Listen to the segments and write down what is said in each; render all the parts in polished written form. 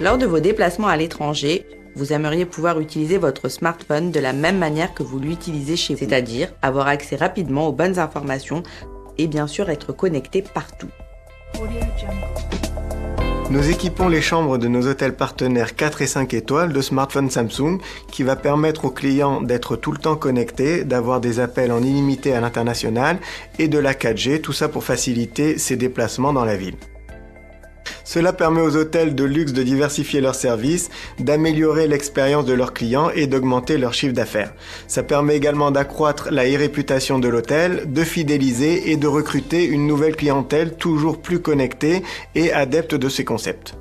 Lors de vos déplacements à l'étranger, vous aimeriez pouvoir utiliser votre smartphone de la même manière que vous l'utilisez chez vous, c'est-à-dire avoir accès rapidement aux bonnes informations et bien sûr être connecté partout. Nous équipons les chambres de nos hôtels partenaires 4 et 5 étoiles de smartphones Samsung qui va permettre aux clients d'être tout le temps connectés, d'avoir des appels en illimité à l'international et de la 4G, tout ça pour faciliter ses déplacements dans la ville. Cela permet aux hôtels de luxe de diversifier leurs services, d'améliorer l'expérience de leurs clients et d'augmenter leur chiffre d'affaires. Ça permet également d'accroître la réputation de l'hôtel, de fidéliser et de recruter une nouvelle clientèle toujours plus connectée et adepte de ces concepts.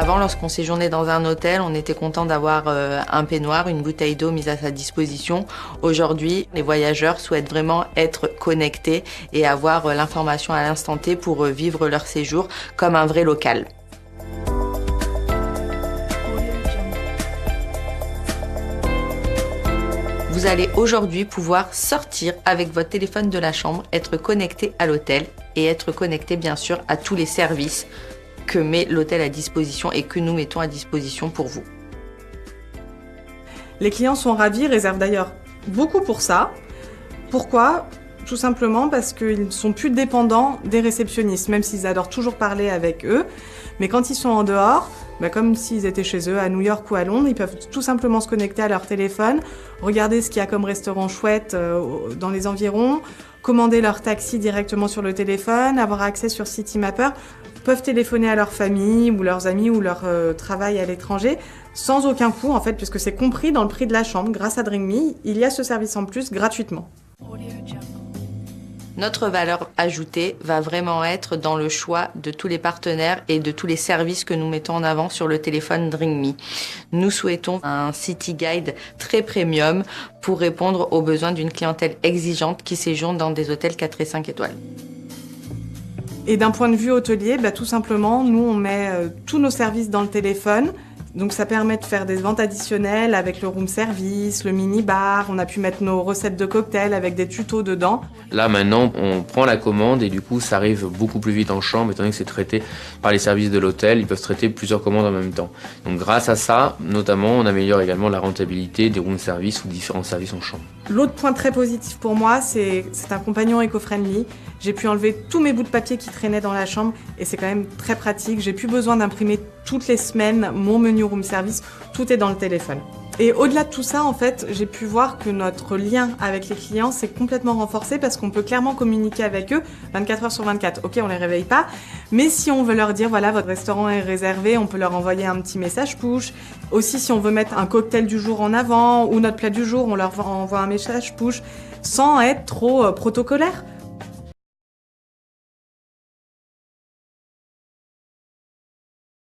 Avant, lorsqu'on séjournait dans un hôtel, on était content d'avoir un peignoir, une bouteille d'eau mise à sa disposition. Aujourd'hui, les voyageurs souhaitent vraiment être connectés et avoir l'information à l'instant T pour vivre leur séjour comme un vrai local. Vous allez aujourd'hui pouvoir sortir avec votre téléphone de la chambre, être connecté à l'hôtel et être connecté bien sûr à tous les services que met l'hôtel à disposition et que nous mettons à disposition pour vous. Les clients sont ravis, réservent d'ailleurs beaucoup pour ça. Pourquoi ? Tout simplement parce qu'ils ne sont plus dépendants des réceptionnistes, même s'ils adorent toujours parler avec eux. Mais quand ils sont en dehors, comme s'ils étaient chez eux, à New York ou à Londres, ils peuvent tout simplement se connecter à leur téléphone, regarder ce qu'il y a comme restaurant chouette dans les environs, commander leur taxi directement sur le téléphone, avoir accès sur Citymapper, peuvent téléphoner à leur famille ou leurs amis ou leur travail à l'étranger sans aucun coût en fait, puisque c'est compris dans le prix de la chambre. Grâce à DreamMe, il y a ce service en plus gratuitement. Notre valeur ajoutée va vraiment être dans le choix de tous les partenaires et de tous les services que nous mettons en avant sur le téléphone DreamMe. Nous souhaitons un City Guide très premium pour répondre aux besoins d'une clientèle exigeante qui séjourne dans des hôtels 4 et 5 étoiles. Et d'un point de vue hôtelier, tout simplement, nous on met tous nos services dans le téléphone. Donc ça permet de faire des ventes additionnelles avec le room service, le mini-bar, on a pu mettre nos recettes de cocktails avec des tutos dedans. Là maintenant, on prend la commande et du coup ça arrive beaucoup plus vite en chambre étant donné que c'est traité par les services de l'hôtel, ils peuvent traiter plusieurs commandes en même temps. Donc grâce à ça, notamment, on améliore également la rentabilité des room service ou différents services en chambre. L'autre point très positif pour moi, c'est un compagnon éco-friendly. J'ai pu enlever tous mes bouts de papier qui traînaient dans la chambre et c'est quand même très pratique. J'ai plus besoin d'imprimer toutes les semaines mon menu room service, tout est dans le téléphone. Et au-delà de tout ça, en fait, j'ai pu voir que notre lien avec les clients s'est complètement renforcé parce qu'on peut clairement communiquer avec eux 24 heures sur 24. Ok, on les réveille pas, mais si on veut leur dire, voilà, votre restaurant est réservé, on peut leur envoyer un petit message push. Aussi, si on veut mettre un cocktail du jour en avant ou notre plat du jour, on leur envoie un message push sans être trop protocolaire.